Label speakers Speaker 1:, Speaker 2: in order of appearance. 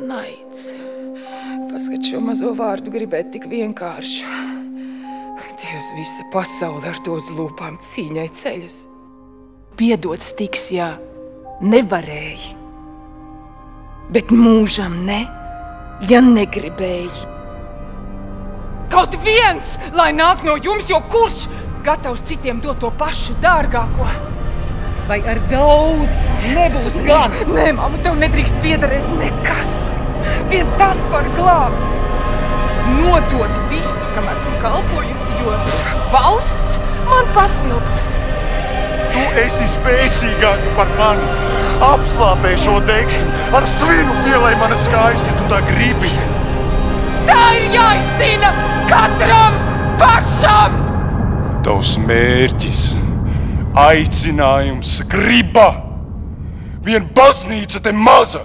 Speaker 1: Naids. Paskat šo mazo vārdu gribēt tik vienkārši. Dievs, visa pasaule ar to uz lūpām cīņai ceļas. Piedots tiks, jā, nevarēji. Bet mūžam ne, ja negribēji. Kaut viens, lai nāk no jums, jo kurš gatavs citiem dot to pašu dārgāko?
Speaker 2: Vai ar daudz nebūs gan?
Speaker 1: Nē, mamma, tev nedrīkst piederēt nekas. Vien tas var glābt. Nodot visu, kam esmu kalpojusi, jo valsts man pasvilkusi.
Speaker 3: Tu esi spēcīgāka par mani. Apslāpē šo deksmu, ar svinu pielai manas kājas, ja tu tā gribi.
Speaker 1: Tā ir jāizcīna katram pašam!
Speaker 3: Tavs mērķis, aicinājums, griba. Vien baznīca te maza.